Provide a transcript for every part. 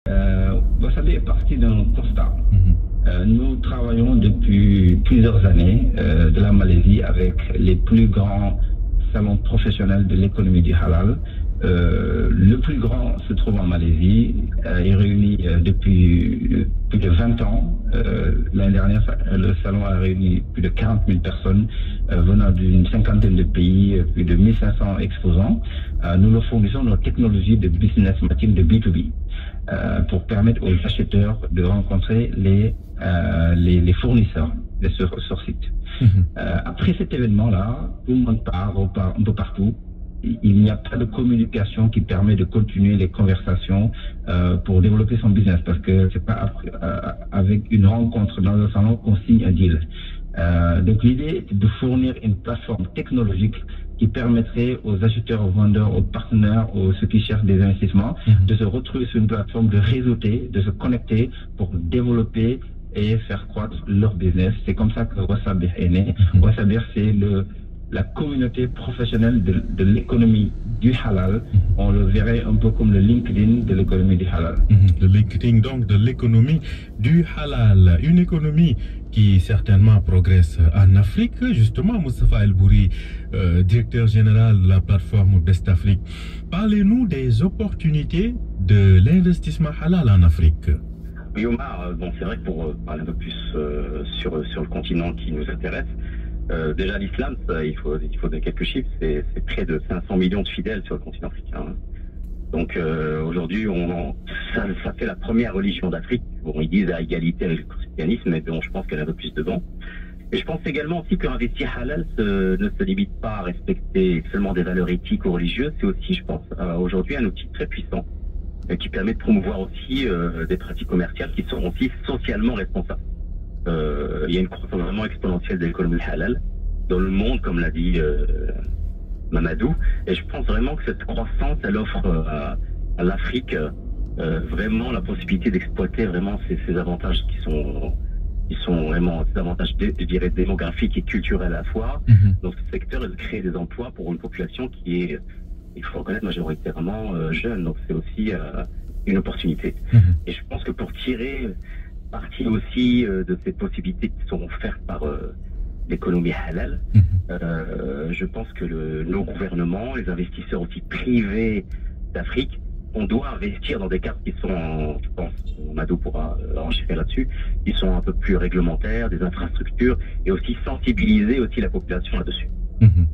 Wasabi est parti d'un constat. Nous travaillons depuis plusieurs années de la Malaisie avec les plus grands salons professionnels de l'économie du halal. Le plus grand se trouve en Malaisie. Il réunit depuis plus de 20 ans. L'année dernière, le salon a réuni plus de 40 000 personnes venant d'une cinquantaine de pays, plus de 1500 exposants. Nous leur fournissons nos technologies de business matching de B2B pour permettre aux acheteurs de rencontrer les fournisseurs sur site. Après cet événement-là, tout le monde part un peu partout. Il n'y a pas de communication qui permet de continuer les conversations pour développer son business, parce que c'est pas avec une rencontre dans un salon qu'on signe un deal. Donc l'idée est de fournir une plateforme technologique qui permettrait aux acheteurs, aux vendeurs, aux partenaires, aux ceux qui cherchent des investissements, de se retrouver sur une plateforme, de réseauter, de se connecter pour développer et faire croître leur business. C'est comme ça que Wasabir est né. Wasabir, c'est la communauté professionnelle de l'économie du halal. On le verrait un peu comme le LinkedIn de l'économie du halal. Le LinkedIn donc de l'économie du halal. Une économie qui certainement progresse en Afrique. Justement, Moustapha El Bouri, directeur général de la plateforme Best Afrique. Parlez-nous des opportunités de l'investissement halal en Afrique. Oui, Omar, bon, c'est vrai que pour parler un peu plus sur le continent qui nous intéresse, déjà l'islam, il faut donner quelques chiffres, c'est près de 500 millions de fidèles sur le continent africain. Donc aujourd'hui, ça fait la première religion d'Afrique. Bon, ils disent à égalité avec le christianisme, mais bon, je pense qu'elle a un peu plus devant. Et je pense également aussi qu'investir halal ne se limite pas à respecter seulement des valeurs éthiques ou religieuses, c'est aussi, je pense, aujourd'hui un outil très puissant qui permet de promouvoir aussi des pratiques commerciales qui sont aussi socialement responsables. Il y a une croissance vraiment exponentielle de l'économie halal dans le monde, comme l'a dit Mamadou, et je pense vraiment que cette croissance, elle offre à l'Afrique vraiment la possibilité d'exploiter vraiment ces avantages qui sont vraiment des avantages, je dirais, démographiques et culturels à la fois. Dans ce secteur, et de créer des emplois pour une population qui est, il faut reconnaître, majoritairement jeune. Donc c'est aussi une opportunité. Et je pense que pour tirer partie aussi de ces possibilités qui sont offertes par l'économie halal, je pense que nos gouvernements, les investisseurs aussi privés d'Afrique, on doit investir dans des cadres qui sont, je pense, Madou pourra enregistrer là-dessus, qui sont un peu plus réglementaires, des infrastructures, et aussi sensibiliser aussi la population là-dessus.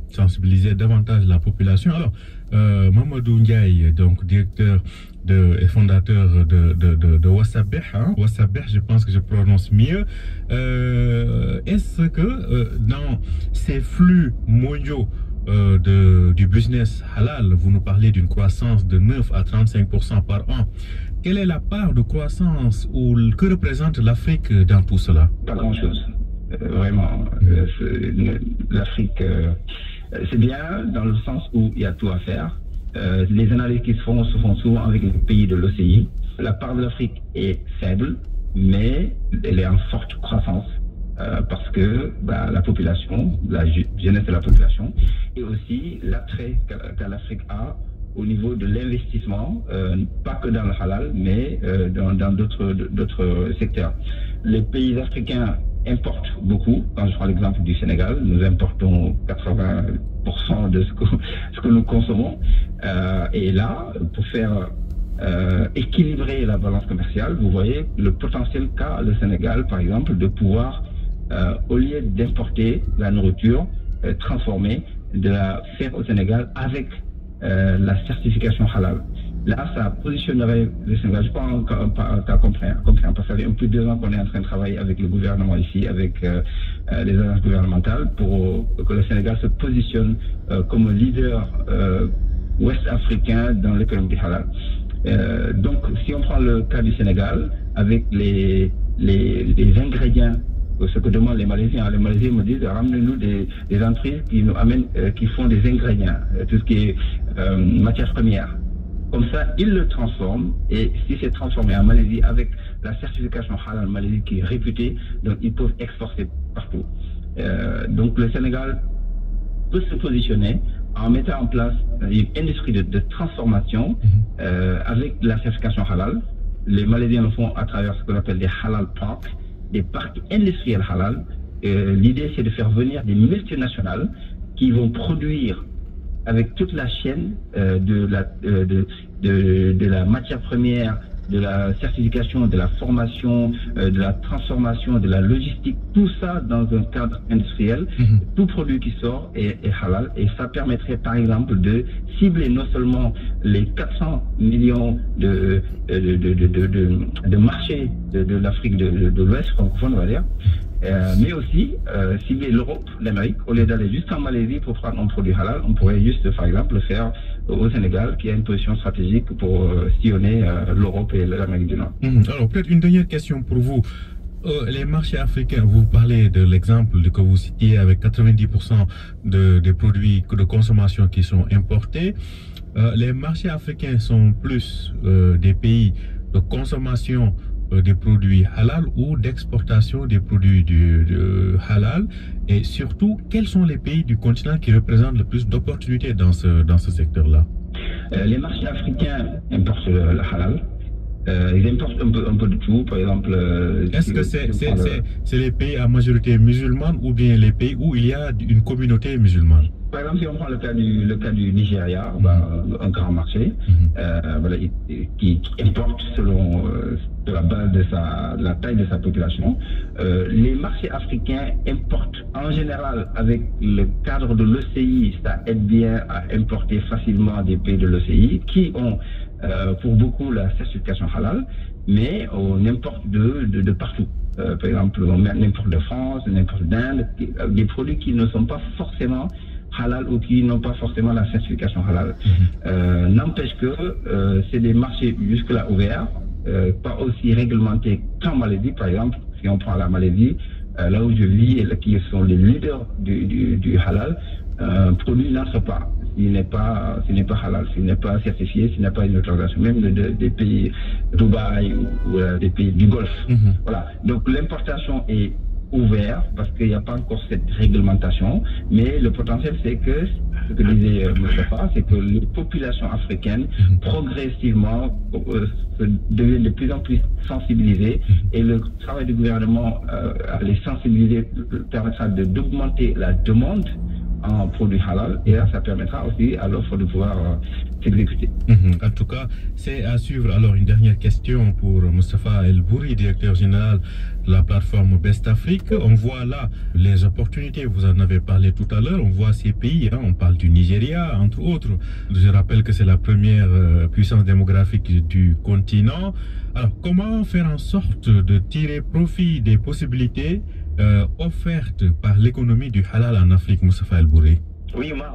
Sensibiliser davantage la population. Alors, Mamadou Ndiaye, donc directeur et fondateur de Wasabir, Wasabir, je pense que je prononce mieux. Est-ce que dans ces flux mondiaux du business halal, vous nous parlez d'une croissance de 9 à 35% par an, quelle est la part de croissance ou que représente l'Afrique dans tout cela? Pas grand-chose. Vraiment, l'Afrique, c'est bien dans le sens où il y a tout à faire. Les analyses qui se font souvent avec les pays de l'OCI. La part de l'Afrique est faible, mais elle est en forte croissance parce que la population, la jeunesse de la population, et aussi l'attrait qu'a l'Afrique a au niveau de l'investissement, pas que dans le halal, mais dans d'autres secteurs. Les pays africains importent beaucoup. Quand je prends l'exemple du Sénégal, nous importons 80% de ce que nous consommons. Et là, pour faire équilibrer la balance commerciale, vous voyez le potentiel qu'a le Sénégal, par exemple, de pouvoir, au lieu d'importer la nourriture transformée, de la faire au Sénégal avec la certification halal. Là, ça positionnerait le Sénégal. Je pense un cas concret, parce que ça fait un peu de 2 ans qu'on est en train de travailler avec le gouvernement ici, avec les agences gouvernementales, pour que le Sénégal se positionne comme leader ouest-africain dans l'économie du halal. Donc, si on prend le cas du Sénégal, avec les ingrédients, ce que demandent les Malaisiens me disent, ramenez-nous des entreprises qui nous amènent, qui font des ingrédients, tout ce qui est matières premières. Comme ça, ils le transforment, et si c'est transformé en Malaisie avec la certification halal Malaisie qui est réputée, donc ils peuvent exporter partout. Donc le Sénégal peut se positionner en mettant en place une industrie de transformation avec la certification halal, les Malaisiens le font à travers ce qu'on appelle des halal parks, des parcs industriels halal. L'idée, c'est de faire venir des multinationales qui vont produire avec toute la chaîne de la matière première, de la certification, de la formation, de la transformation, de la logistique, tout ça dans un cadre industriel. Tout produit qui sort est halal, et ça permettrait par exemple de cibler non seulement les 400 millions de marchés de l'Afrique de l'Ouest francophone, on va dire, mais aussi cibler l'Europe, l'Amérique. Au lieu d'aller juste en Malaisie pour prendre un produit halal, on pourrait juste par exemple le faire au Sénégal, qui a une position stratégique pour sillonner l'Europe et l'Amérique du Nord. Alors peut-être une dernière question pour vous. Les marchés africains, vous parlez de l'exemple que vous citiez avec 90% des produits de consommation qui sont importés. Les marchés africains sont plus des pays de consommation des produits halal ou d'exportation des produits halal, et surtout quels sont les pays du continent qui représentent le plus d'opportunités dans ce secteur-là? Les marchés africains importent le halal. Ils importent un peu de tout, par exemple. Est-ce que c'est les pays à majorité musulmane ou bien les pays où il y a une communauté musulmane? Par exemple, si on prend le cas du Nigeria, un grand marché, voilà, qui importe selon de la base de la taille de sa population. Les marchés africains importent en général avec le cadre de l'OCI, ça aide bien à importer facilement des pays de l'OCI qui ont pour beaucoup la certification halal, mais on importe de partout. Par exemple, on importe de France, on importe d'Inde, des produits qui ne sont pas forcément halal ou qui n'ont pas forcément la certification halal. N'empêche que c'est des marchés jusque-là ouverts, pas aussi réglementés qu'en Malaisie, par exemple. Si on prend la Malaisie, là où je vis, et qui sont les leaders du halal, un produit n'entre pas. S'il n'est pas halal, s'il n'est pas certifié, s'il n'a pas une autorisation, même des pays Dubaï ou des pays du Golfe. Voilà. Donc l'importation est ouverte parce qu'il n'y a pas encore cette réglementation, mais le potentiel, c'est que ce que disait Moustapha, c'est que les populations africaines progressivement deviennent de plus en plus sensibilisées, et le travail du gouvernement à les sensibiliser permettra d'augmenter la demande en produits halal, et là ça permettra aussi à l'offre de pouvoir s'exécuter. En tout cas, c'est à suivre. Alors une dernière question pour Moustapha El Bouri, directeur général de la plateforme Best Afrique. On voit là les opportunités, vous en avez parlé tout à l'heure, on voit ces pays, on parle du Nigeria entre autres. Je rappelle que c'est la première puissance démographique du continent. Alors comment faire en sorte de tirer profit des possibilités offertes par l'économie du halal en Afrique, Moustapha El Bouri? Oui, Omar,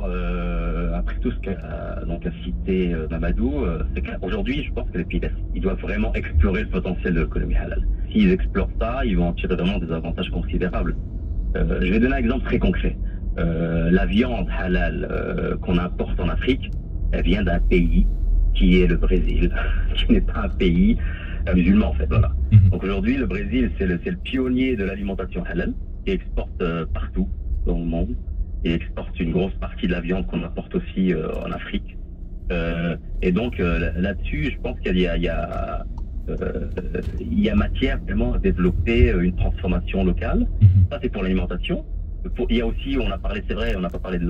après tout ce qu'a cité Mamadou, c'est qu'aujourd'hui, je pense que les pays d'Afrique, ils doivent vraiment explorer le potentiel de l'économie halal. S'ils explorent ça, ils vont en tirer vraiment des avantages considérables. Je vais donner un exemple très concret. La viande halal qu'on importe en Afrique, elle vient d'un pays qui est le Brésil, qui n'est pas un pays musulman en fait. Voilà. Donc aujourd'hui, le Brésil, c'est le pionnier de l'alimentation halal, qui exporte partout dans le monde. Et exporte une grosse partie de la viande qu'on importe aussi en Afrique. Et donc là-dessus, je pense qu'il y a matière vraiment à développer une transformation locale. Ça, c'est pour l'alimentation. Il y a aussi, on a parlé, c'est vrai, on n'a pas parlé des autres